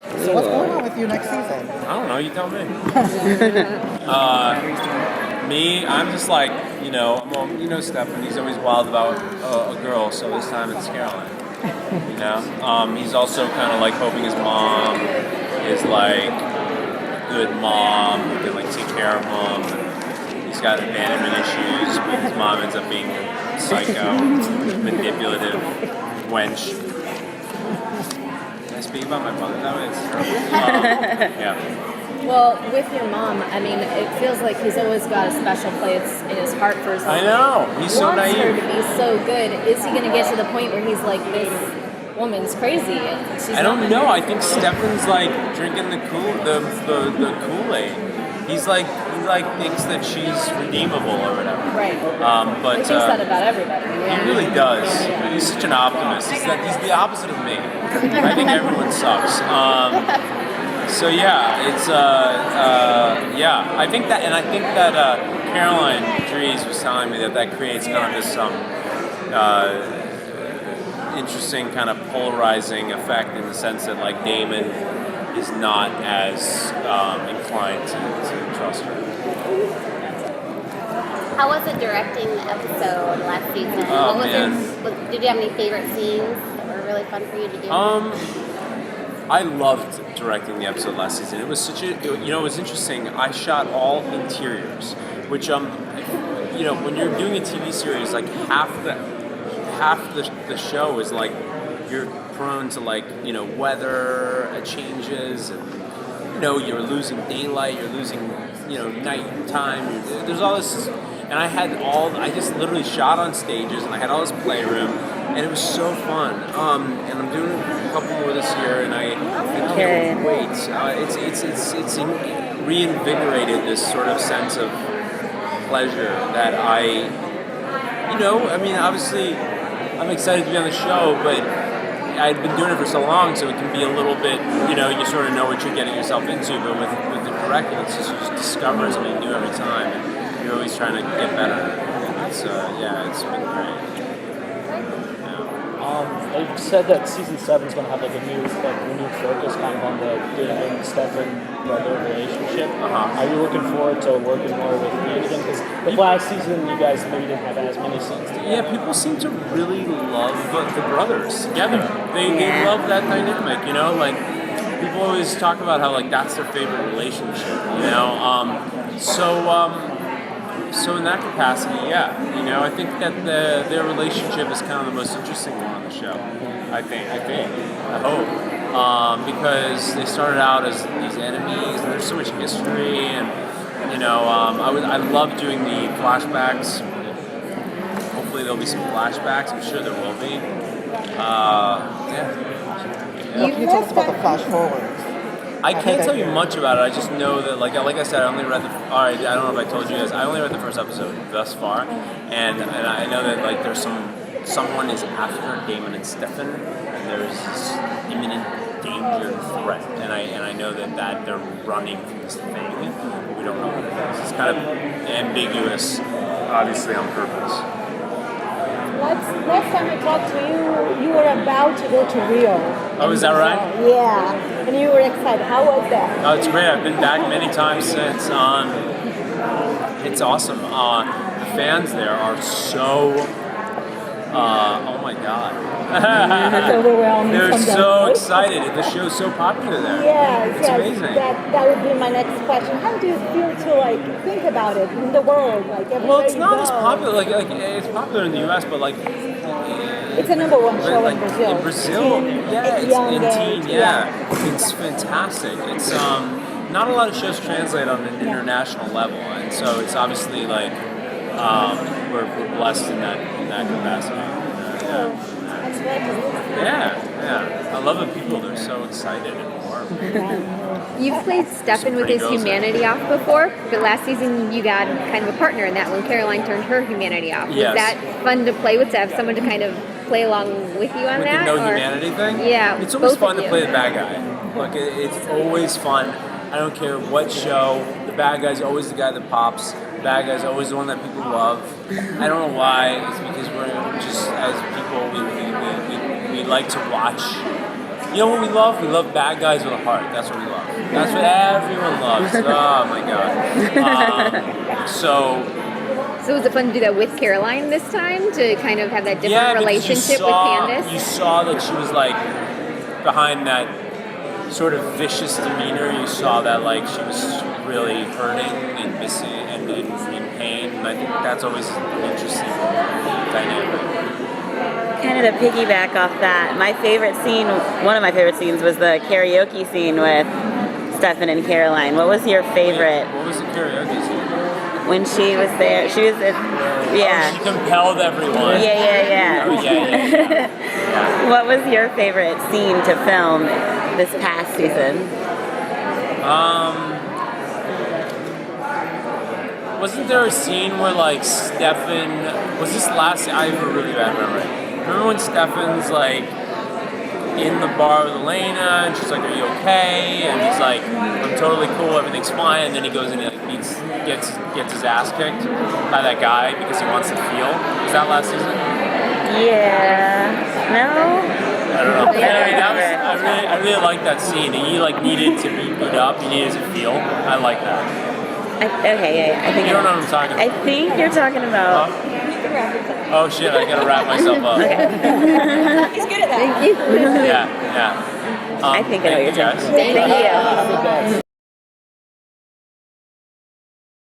So what's going on with you next season? I don't know, you tell me. Me, I'm just like, Stefan, he's always wild about a girl, so this time it's Caroline. He's also kind of like hoping his mom is like a good mom who can like take care of him. He's got abandonment issues, but his mom ends up being a psycho, manipulative wench. Can I speak about my mother that way? It's terrible. Yeah. Well, with your mom, I mean, it feels like he's always got a special place in his heart for his mom. I know. He's so naive. Wants her to be so good. Is he going to get to the point where he's like, this woman's crazy? And she's I don't know. I think Stefan's like drinking the Kool-Aid. He's like thinks that she's redeemable or whatever. Right. But he thinks that about everybody. He really does. He's such an optimist. He's the opposite of me. I think everyone sucks. So yeah, it's I think that Caroline Diaries was telling me that creates kind of this interesting kind of polarizing effect in the sense that like Damon is not as inclined to trust her. How was it directing the episode last season? Oh, Did you have any favorite scenes that were really fun for you to do? I loved directing the episode last season. It was such a, it was interesting. I shot all interiors, which when you're doing a TV series, like half the show is like you're prone to like weather changes, and you're losing daylight, you're losing night time. There's all this, and I just literally shot on stages, and I had all this playroom. And it was so fun. And I'm doing a couple more this year, and I can't wait. It's reinvigorated this sort of sense of pleasure that obviously I'm excited to be on the show, but I've been doing it for so long, so it can be a little bit, you sort of know what you're getting yourself into. But with the directing, it's just you just discover something new every time, and you're always trying to get better. And it's been great. They've said that season 7 is going to have like a renewed focus kind of on the Damon and Stefan brother relationship. Are you looking forward to working more with Ian again? Because the last season you guys maybe didn't have as many scenes together. Yeah, people seem to really love the brothers together. They love that dynamic, like people always talk about how like that's their favorite relationship, So in that capacity, I think that their relationship is kind of the most interesting one on the show. I hope, because they started out as these enemies, and there's so much history, and I love doing the flashbacks. Hopefully there'll be some flashbacks. I'm sure there will be. What can you tell us about the flash forwards? I can't tell you much about it. I just know that, like I said, I only read I don't know if I told you guys. I only read the first episode thus far, and I know that like there's someone is after Damon and Stefan, and there's this imminent danger and threat, and I know that they're running from this thing, but we don't know what it is. It's kind of ambiguous, obviously on purpose. Last time I talked to you, you were about to go to Rio. Oh, is that right? Yeah, and you were excited. How was that? Oh, it's great. I've been back many times since. It's awesome. The fans there are so... oh my God. It's overwhelming. They're so excited. The show's so popular there. It's amazing. That would be my next question. How do you feel to think about it in the world, everywhere? Well, it's not as popular. Like it's popular in the U.S., but it's a number one show in Brazil. In Brazil, it's fantastic. It's not a lot of shows translate on an international level, and so it's obviously we're blessed in that capacity. I love the people. They're so excited and warm. You've played Stefan with his humanity off before, but last season you got kind of a partner in that when Caroline turned her humanity off. Yes. Was that fun to play with, to have someone to kind of play along with you on that? The humanity thing? Yeah. It's always fun to play the bad guy. Like, it's always fun. I don't care what show, the bad guy's always the guy that pops. The bad guy's always the one that people love. I don't know why. It's because we're just, as people, we like to watch You know what we love? We love bad guys with a heart. That's what we love. That's what everyone loves. Oh my god. So was it fun to do that with Caroline this time to kind of have that different because relationship with Candace? You saw that she was like behind that sort of vicious demeanor. You saw that like she was really hurting and missing and in pain. And I think that's always an interesting dynamic. Kind of to piggyback off that, my favorite scene, one of my favorite scenes was the karaoke scene with Stefan and Caroline. What was your favorite? What was the karaoke scene? When she was there, she was, yeah. Oh, she compelled everyone. Yeah. Oh, yeah. What was your favorite scene to film this past season? Wasn't there a scene where like Stefan, was this last, I have a really bad memory. Remember when Stefan's like in the bar with Elena and she's like, are you okay? And he's like, I'm totally cool, everything's fine. And then he goes in and gets his ass kicked by that guy because he wants to feel. Was that last season? Yeah. No? I don't know. Anyway, I really like that scene. He like needed to be beat up. He needed to feel. I like that. I think You don't know what I'm talking about. I think you're talking about. Oh shit! I gotta wrap myself up. He's good at that. Thank you. Yeah. I think I know what you're guys. talking about. Thank you.